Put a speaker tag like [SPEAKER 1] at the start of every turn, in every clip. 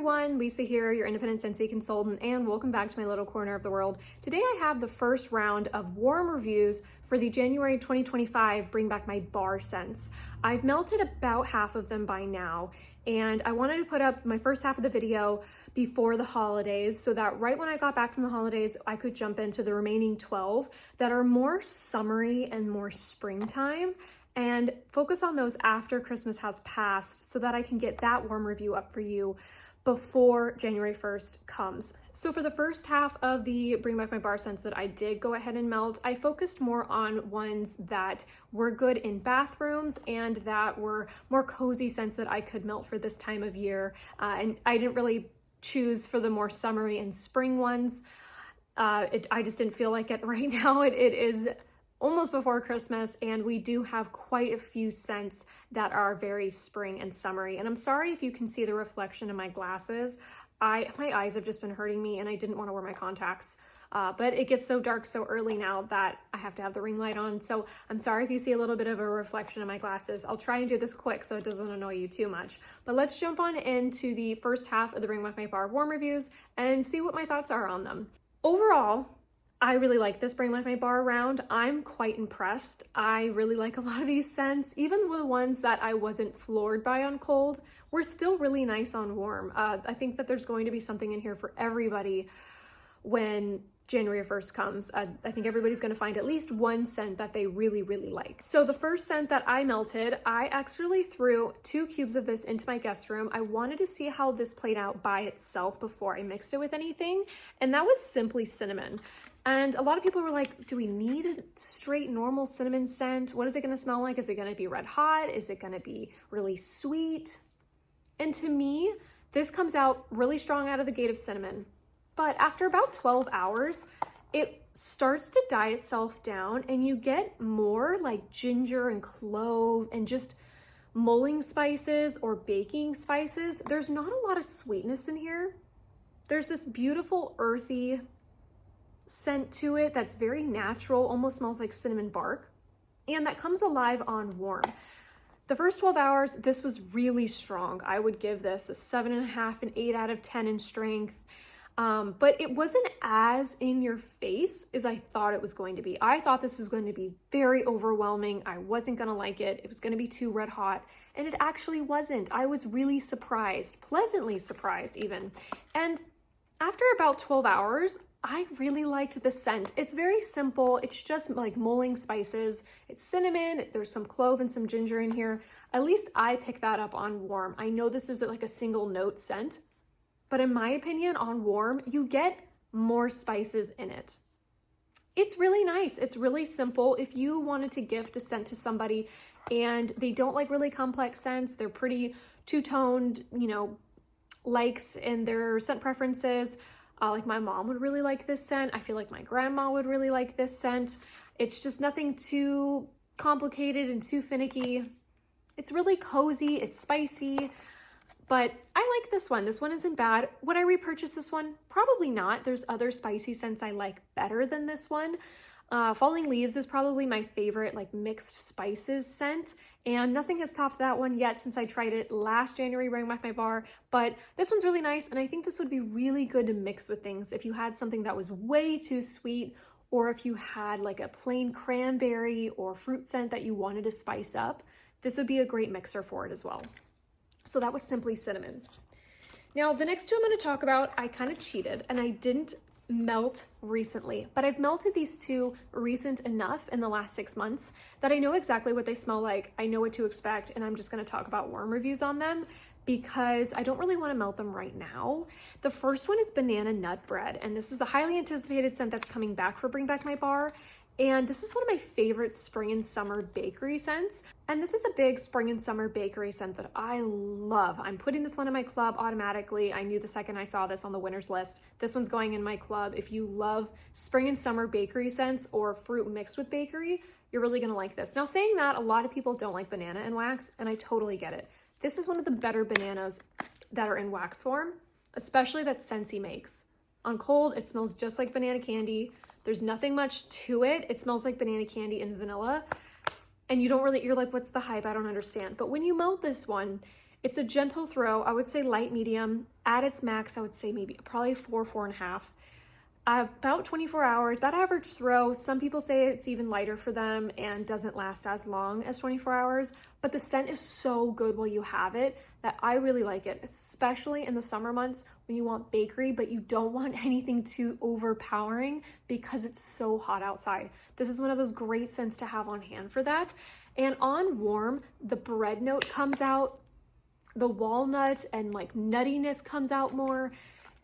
[SPEAKER 1] everyone, Lisa here, your independent Scentsy consultant, and welcome back to my little corner of the world. Today I have the first round of warm reviews for the January 2025 Bring Back My Bar scents. I've melted about half of them by now, and I wanted to put up my first half of the video before the holidays so that right when I got back from the holidays, I could jump into the remaining 12 that are more summery and more springtime, and focus on those after Christmas has passed so that I can get that warm review up for you before January 1st comes. So for the first half of the Bring Back My Bar scents that I did go ahead and melt, I focused more on ones that were good in bathrooms and that were more cozy scents that I could melt for this time of year. And I didn't really choose for the more summery and spring ones. I just didn't feel like it right now. It is almost before Christmas, and we do have quite a few scents that are very spring and summery. And I'm sorry if you can see the reflection in my glasses. My eyes have just been hurting me and I didn't want to wear my contacts. But it gets so dark so early now that I have to have the ring light on. So I'm sorry if you see a little bit of a reflection in my glasses. I'll try and do this quick so it doesn't annoy you too much. But let's jump on into the first half of the Bring Back My Bar warm reviews and see what my thoughts are on them. Overall, I really like this Bring Back My Bar round. I'm quite impressed. I really like a lot of these scents. Even the ones that I wasn't floored by on cold were still really nice on warm. I think that there's going to be something in here for everybody when January 1st comes. I think everybody's going to find at least one scent that they really, really like. So the first scent that I melted, I actually threw 2 cubes of this into my guest room. I wanted to see how this played out by itself before I mixed it with anything, and that was simply cinnamon. And a lot of people were like, do we need a straight normal cinnamon scent? What is it going to smell like? Is it going to be red hot? Is it going to be really sweet? And to me, this comes out really strong out of the gate of cinnamon. But after about 12 hours, it starts to die itself down and you get more like ginger and clove and just mulling spices or baking spices. There's not a lot of sweetness in here. There's this beautiful earthy scent to it that's very natural, almost smells like cinnamon bark, and that comes alive on warm. The first 12 hours, this was really strong. I would give this a 7.5 and 8 out of 10 in strength. But it wasn't as in your face as I thought it was going to be. I thought this was going to be very overwhelming. I wasn't going to like it. It was going to be too red hot, and it actually wasn't. I was really surprised, pleasantly surprised even. And after about 12 hours, I really liked the scent. It's very simple. It's just like mulling spices. It's cinnamon. There's some clove and some ginger in here. At least I picked that up on warm. I know this isn't like a single note scent, but in my opinion, on warm, you get more spices in it. It's really nice. It's really simple. If you wanted to gift a scent to somebody and they don't like really complex scents, they're pretty two-toned, likes in their scent preferences. Like my mom would really like this scent. I feel like my grandma would really like this scent. It's just nothing too complicated and too finicky. It's really cozy, it's spicy, but I like this one. This one isn't bad. Would I repurchase this one? Probably not. There's other spicy scents I like better than this one. Falling Leaves is probably my favorite like mixed spices scent, and nothing has topped that one yet since I tried it last January Bring Back My Bar, but this one's really nice, and I think this would be really good to mix with things if you had something that was way too sweet, or if you had like a plain cranberry or fruit scent that you wanted to spice up. This would be a great mixer for it as well. So that was simply cinnamon. Now the next two I'm going to talk about, I kind of cheated and I didn't melt recently, but I've melted these two recent enough in the last 6 months that I know exactly what they smell like. I know what to expect, and I'm just going to talk about warm reviews on them because I don't really want to melt them right now. The first one is Banana Nut Bread, and this is a highly anticipated scent that's coming back for Bring Back My Bar. And this is one of my favorite spring and summer bakery scents. And this is a big spring and summer bakery scent that I love. I'm putting this one in my club automatically. I knew the second I saw this on the winners list. This one's going in my club. If you love spring and summer bakery scents or fruit mixed with bakery, you're really gonna like this. Now saying that, a lot of people don't like banana in wax, and I totally get it. This is one of the better bananas that are in wax form, especially that Scentsy makes. On cold, it smells just like banana candy. There's nothing much to it. It smells like banana candy and vanilla. And you're like, what's the hype? I don't understand. But when you melt this one, It's a gentle throw. I would say light medium. At its max, I would say maybe probably 4.5. About 24 hours, about average throw. Some people say it's even lighter for them and doesn't last as long as 24 hours, but the scent is so good while you have it that I really like it, especially in the summer months when you want bakery, but you don't want anything too overpowering because it's so hot outside. This is one of those great scents to have on hand for that. And on warm, the bread note comes out, the walnut and like nuttiness comes out more,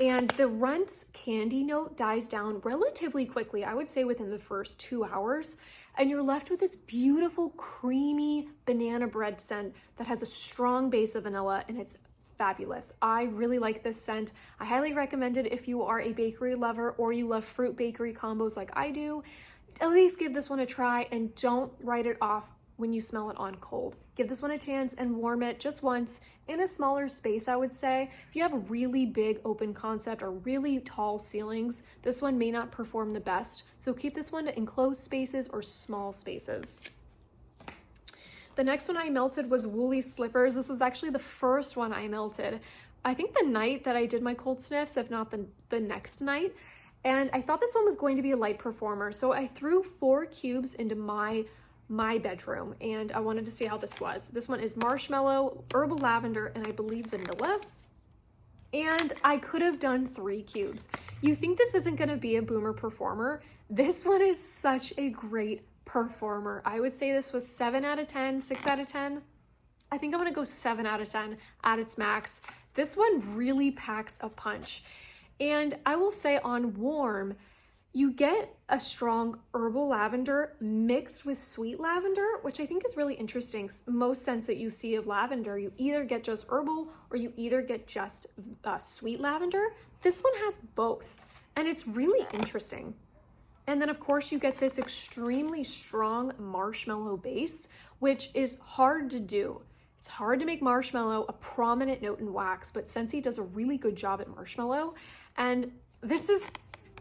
[SPEAKER 1] and the Runts candy note dies down relatively quickly, I would say within the first 2 hours, and you're left with this beautiful creamy banana bread scent that has a strong base of vanilla, and it's fabulous. I really like this scent. I highly recommend it if you are a bakery lover or you love fruit bakery combos like I do. At least give this one a try and don't write it off when you smell it on cold. Give this one a chance and warm it just once in a smaller space, I would say. If you have a really big open concept or really tall ceilings, this one may not perform the best. So keep this one to enclosed spaces or small spaces. The next one I melted was Woolly Slippers. This was actually the first one I melted. I think the night that I did my cold sniffs, if not the next night. And I thought this one was going to be a light performer. So I threw 4 cubes into my bedroom and I wanted to see how this was. This one is marshmallow, herbal lavender, and I believe vanilla. And I could have done 3 cubes. You think this isn't going to be a boomer performer? This one is such a great performer. I would say this was 7 out of 10, 6 out of 10. I think I'm going to go 7 out of 10 at its max. This one really packs a punch. And I will say on warm, you get a strong herbal lavender mixed with sweet lavender, which I think is really interesting. Most scents that you see of lavender, you either get just herbal or you either get just sweet lavender. This one has both, and it's really interesting. And then of course you get this extremely strong marshmallow base, which is hard to do. It's hard to make marshmallow a prominent note in wax, but Scentsy does a really good job at marshmallow. And this is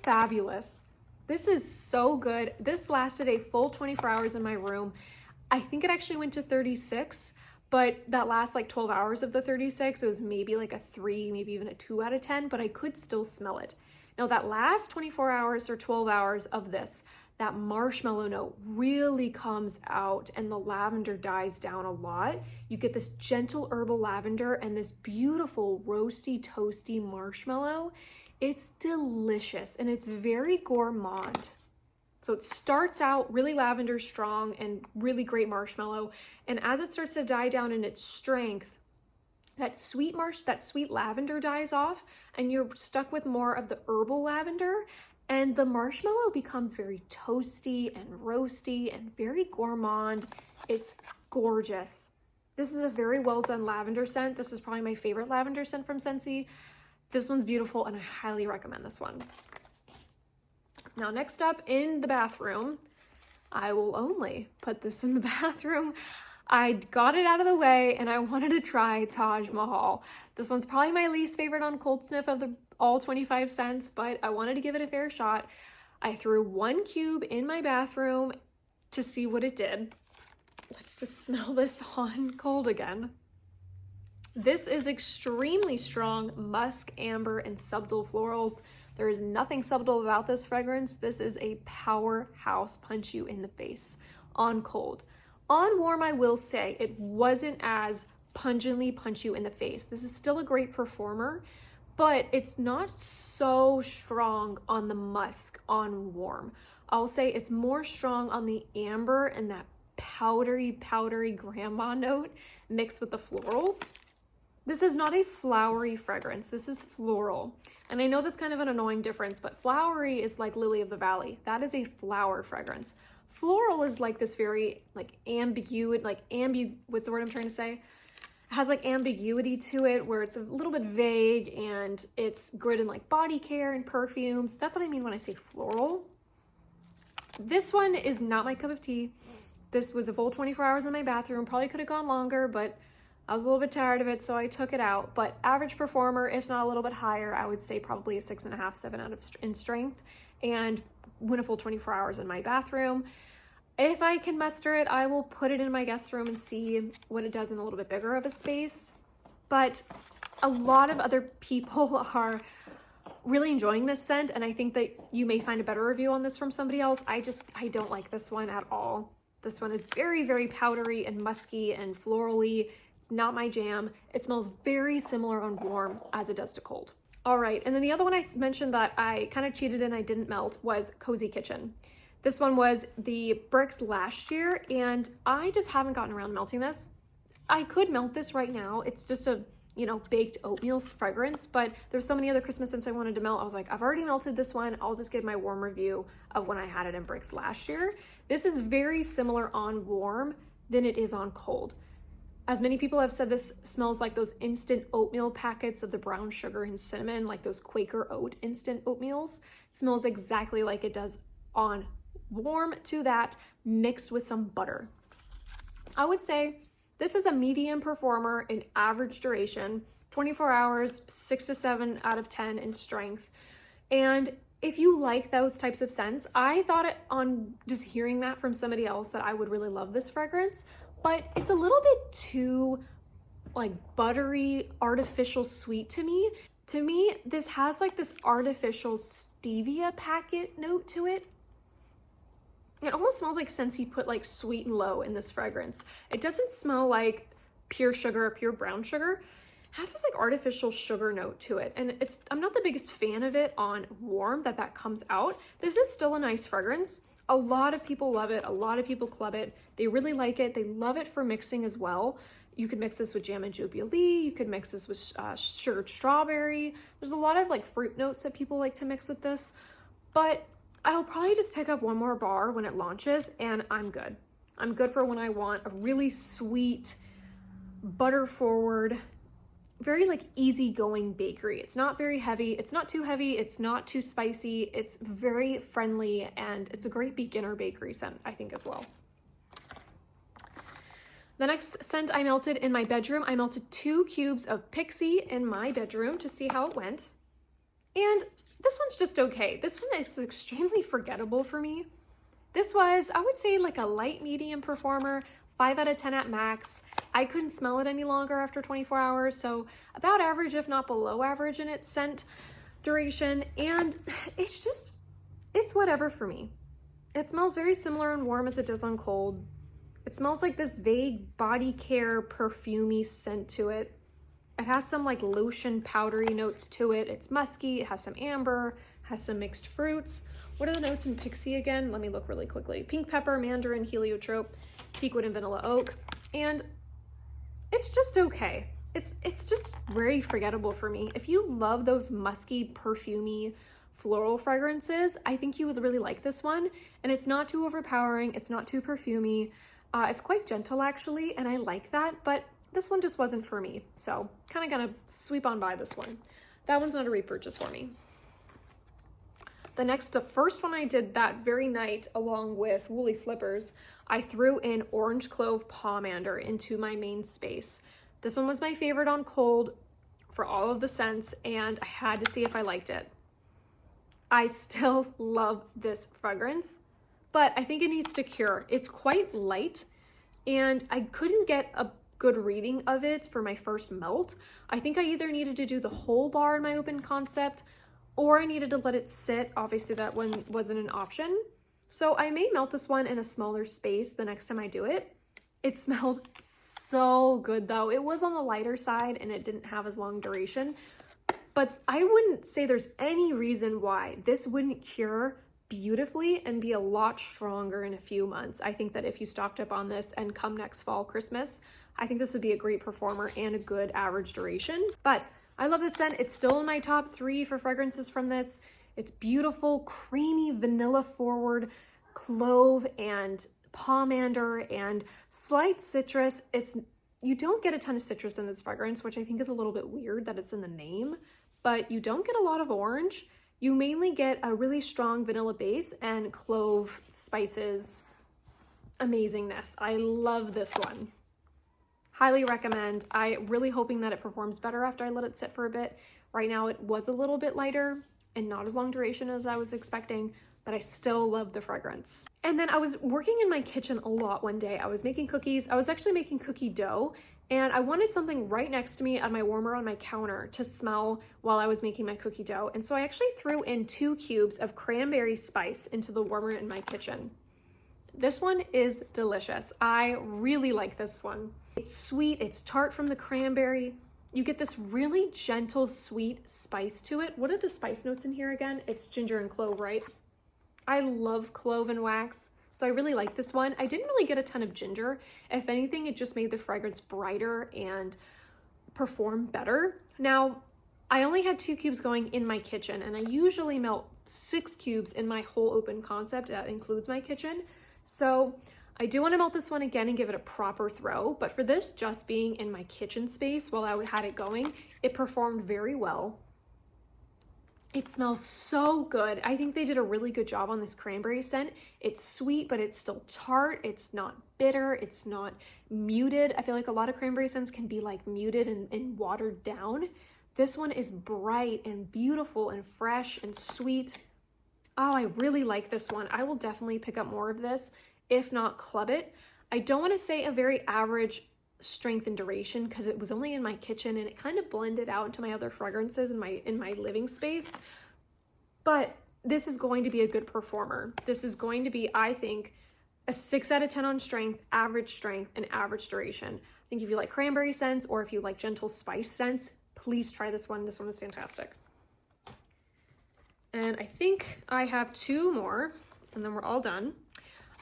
[SPEAKER 1] fabulous. This is so good. This lasted a full 24 hours in my room. I think it actually went to 36, but that last like 12 hours of the 36, it was maybe like a 3, maybe even a 2 out of 10, but I could still smell it. Now that last 24 hours or 12 hours of this, that marshmallow note really comes out and the lavender dies down a lot. You get this gentle herbal lavender and this beautiful roasty, toasty marshmallow. It's delicious and it's very gourmand. So it starts out really lavender strong and really great marshmallow. And as it starts to die down in its strength, that sweet lavender dies off and you're stuck with more of the herbal lavender, and the marshmallow becomes very toasty and roasty and very gourmand. It's gorgeous. This is a very well done lavender scent. This is probably my favorite lavender scent from Scentsy. This one's beautiful and I highly recommend this one. Now next up in the bathroom, I will only put this in the bathroom. I got it out of the way and I wanted to try Taj Mahal. This one's probably my least favorite on cold sniff of the all 25 cents, but I wanted to give it a fair shot. I threw 1 cube in my bathroom to see what it did. Let's just smell this on cold again. This is extremely strong musk, amber, and subtle florals. There is nothing subtle about this fragrance. This is a powerhouse punch you in the face on cold. On warm, I will say it wasn't as pungently punch you in the face. This is still a great performer, but it's not so strong on the musk on warm. I'll say it's more strong on the amber and that powdery grandma note mixed with the florals. This is not a flowery fragrance. This is floral. And I know that's kind of an annoying difference, but flowery is like Lily of the Valley. That is a flower fragrance. Floral is like this very like what's the word I'm trying to say? It has like ambiguity to it where it's a little bit vague and it's good in like body care and perfumes. That's what I mean when I say floral. This one is not my cup of tea. This was a full 24 hours in my bathroom. Probably could have gone longer, but I was a little bit tired of it, so I took it out. But average performer, if not a little bit higher, I would say probably a 6.5, 7 out of in strength, and went a full 24 hours in my bathroom. If I can muster it, I will put it in my guest room and see what it does in a little bit bigger of a space. but a lot of other people are really enjoying this scent, and I think that you may find a better review on this from somebody else. I don't like this one at all. This one is very, very powdery and musky and florally. It's not my jam. It smells very similar on warm as it does to cold. All right, and then the other one I mentioned that I kind of cheated and I didn't melt was Cozy Kitchen. This one was the bricks last year, and I just haven't gotten around to melting this. I could melt this right now. It's just a, baked oatmeal fragrance, but there's so many other Christmas scents I wanted to melt. I was like, I've already melted this one. I'll just give my warm review of when I had it in bricks last year. This is very similar on warm than it is on cold. As many people have said, this smells like those instant oatmeal packets of the brown sugar and cinnamon, like those Quaker Oat instant oatmeals. It smells exactly like it does on warm to that, mixed with some butter. I would say this is a medium performer in average duration, 24 hours, 6 to 7 out of 10 in strength. And if you like those types of scents, I thought it on just hearing that from somebody else that I would really love this fragrance, but it's a little bit too like buttery, artificial sweet to me. To me, this has like this artificial stevia packet note to it. It almost smells like Scentsy put like sweet and low in this fragrance. It doesn't smell like pure sugar or pure brown sugar. It has this like artificial sugar note to it. And I'm not the biggest fan of it on warm that comes out. This is still a nice fragrance. A lot of people love it. A lot of people club it. They really like it. They love it for mixing as well. You could mix this with jam and jubilee. You could mix this with sugared strawberry. There's a lot of like fruit notes that people like to mix with this, but I'll probably just pick up one more bar when it launches and I'm good. I'm good for when I want a really sweet, butter forward, very like easygoing bakery. It's not very heavy. It's not too heavy. It's not too spicy. It's very friendly, and it's a great beginner bakery scent, I think, as well. The next scent I melted in my bedroom, I melted 2 cubes of Pixie in my bedroom to see how it went. And this one's just okay. This one is extremely forgettable for me. This was, I would say, like a light medium performer, 5 out of 10 at max. I couldn't smell it any longer after 24 hours, so about average, if not below average in its scent duration. And it's whatever for me. It smells very similar on warm as it does on cold. It smells like this vague body care perfumey scent to it. It has some like lotion powdery notes to it. It's musky, it has some amber, has some mixed fruits. What are the notes in Pixie again? Let me look really quickly. Pink pepper, mandarin, heliotrope, teakwood, and vanilla oak. And it's just okay. It's just very forgettable for me. If you love those musky, perfumey, floral fragrances, I think you would really like this one. And it's not too overpowering, it's not too perfumey. It's quite gentle actually, and I like that, but this one just wasn't for me, so kind of gonna sweep on by this one. That one's not a repurchase for me. The first one I did that very night, along with Woolly Slippers, I threw in Orange Clove Pomander into my main space. This one was my favorite on cold for all of the scents, and I had to see if I liked it. I still love this fragrance, but I think it needs to cure. It's quite light, and I couldn't get a good reading of it for my first melt. I think I either needed to do the whole bar in my open concept, or I needed to let it sit. Obviously that one wasn't an option. So I may melt this one in a smaller space the next time I do it. It smelled so good though. It was on the lighter side and it didn't have as long duration, but I wouldn't say there's any reason why this wouldn't cure beautifully and be a lot stronger in a few months. I think that if you stocked up on this and come next fall, Christmas, I think this would be a great performer and a good average duration. But I love this scent. It's still in my top 3 for fragrances from this. It's beautiful, creamy, vanilla forward, clove and pomander and slight citrus. You don't get a ton of citrus in this fragrance, which I think is a little bit weird that it's in the name, but you don't get a lot of orange. You mainly get a really strong vanilla base and clove spices amazingness. I love this one. Highly recommend. I'm really hoping that it performs better after I let it sit for a bit. Right now it was a little bit lighter and not as long duration as I was expecting, but I still love the fragrance. And then I was working in my kitchen a lot one day. I was making cookies. I was actually making cookie dough, And I wanted something right next to me on my warmer on my counter to smell while I was making my cookie dough. And so I actually threw in 2 cubes of cranberry spice into the warmer in my kitchen. This one is delicious. I really like this one. It's sweet, it's tart from the cranberry. You get this really gentle, sweet spice to it. What are the spice notes in here again? It's ginger and clove, right? I love clove and wax, so I really like this one. I didn't really get a ton of ginger. If anything, it just made the fragrance brighter and perform better. Now, I only had 2 cubes going in my kitchen, and I usually melt 6 cubes in my whole open concept. That includes my kitchen. So I do want to melt this one again and give it a proper throw, but for this just being in my kitchen space while I had it going, it performed very well. It smells so good. I think they did a really good job on this cranberry scent. It's sweet, but it's still tart. It's not bitter. It's not muted. I feel like a lot of cranberry scents can be like muted and watered down. This one is bright and beautiful and fresh and sweet. Oh, I really like this one. I will definitely pick up more of this, if not club it. I don't want to say a very average strength and duration because it was only in my kitchen and it kind of blended out into my other fragrances in my living space. But this is going to be a good performer. This is going to be, I think, a 6 out of 10 on strength, and average duration. I think if you like cranberry scents or if you like gentle spice scents, please try this one. This one is fantastic. And I think I have 2 more and then we're all done.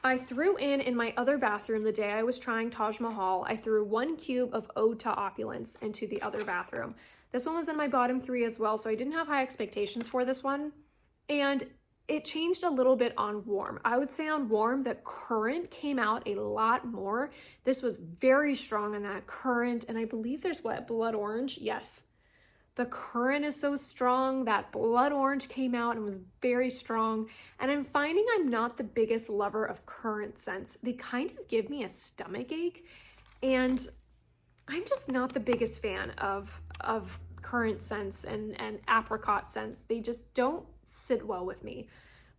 [SPEAKER 1] I threw in my other bathroom the day I was trying Taj Mahal, I threw 1 cube of Ode to Opulence into the other bathroom. This one was in my bottom 3 as well, so I didn't have high expectations for this one. And it changed a little bit on warm. I would say on warm, the current came out a lot more. This was very strong in that current, and I believe there's what, blood orange? Yes. The current is so strong that blood orange came out and was very strong. And I'm finding I'm not the biggest lover of currant scents. They kind of give me a stomach ache, and I'm just not the biggest fan of currant scents and apricot scents. They just don't sit well with me.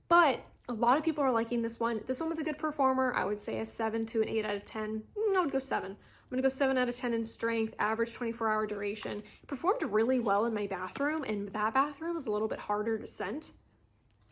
[SPEAKER 1] But a lot of people are liking this one. This one was a good performer. I would say a 7 to an 8 out of 10. I would go 7. I'm gonna go 7 out of 10 in strength, average 24-hour duration. It performed really well in my bathroom, and that bathroom was a little bit harder to scent.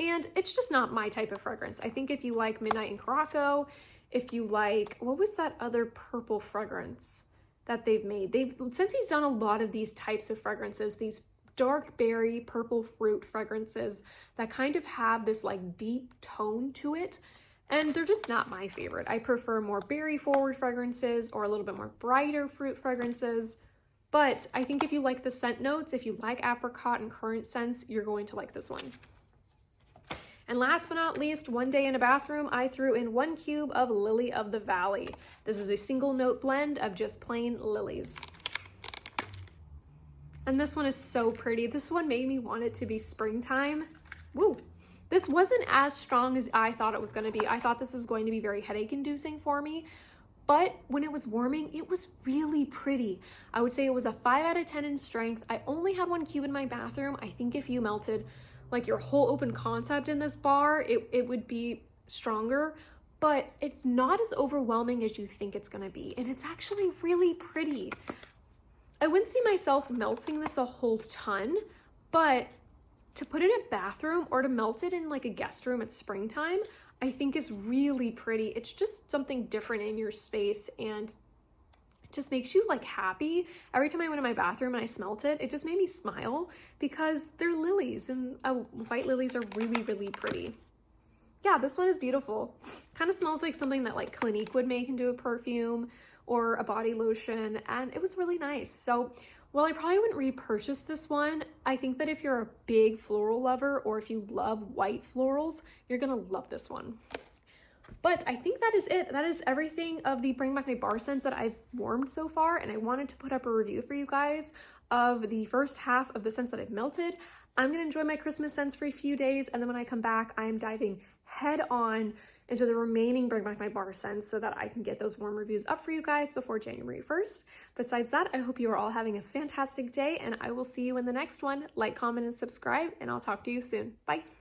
[SPEAKER 1] And it's just not my type of fragrance. I think if you like Midnight in Caraco, if you like, what was that other purple fragrance that they've made? Scentsy's done a lot of these types of fragrances, these dark berry, purple fruit fragrances that kind of have this like deep tone to it. And they're just not my favorite. I prefer more berry forward fragrances or a little bit more brighter fruit fragrances. But I think if you like the scent notes, if you like apricot and currant scents, you're going to like this one. And last but not least, one day in a bathroom, I threw in 1 cube of Lily of the Valley. This is a single note blend of just plain lilies. And this one is so pretty. This one made me want it to be springtime. Woo! This wasn't as strong as I thought it was going to be. I thought this was going to be very headache inducing for me, but when it was warming, it was really pretty. I would say it was a 5 out of 10 in strength. I only had 1 cube in my bathroom. I think if you melted like your whole open concept in this bar, it would be stronger, but it's not as overwhelming as you think it's going to be. And it's actually really pretty. I wouldn't see myself melting this a whole ton, but to put it in a bathroom or to melt it in like a guest room at springtime, I think is really pretty. It's just something different in your space, and it just makes you like happy. Every time I went in my bathroom and I smelt it, it just made me smile because they're lilies, and white lilies are really, really pretty. Yeah, this one is beautiful. Kind of smells like something that like Clinique would make into a perfume or a body lotion, and it was really nice. So while I probably wouldn't repurchase this one, I think that if you're a big floral lover or if you love white florals, you're gonna love this one. But I think that is it. That is everything of the Bring Back My Bar scents that I've warmed so far, and I wanted to put up a review for you guys of the first half of the scents that I've melted. I'm gonna enjoy my Christmas scents for a few days, and then when I come back, I am diving head on into the remaining Bring Back My Bar scents so that I can get those warm reviews up for you guys before January 1st. Besides that, I hope you are all having a fantastic day, and I will see you in the next one. Like, comment, and subscribe, and I'll talk to you soon. Bye.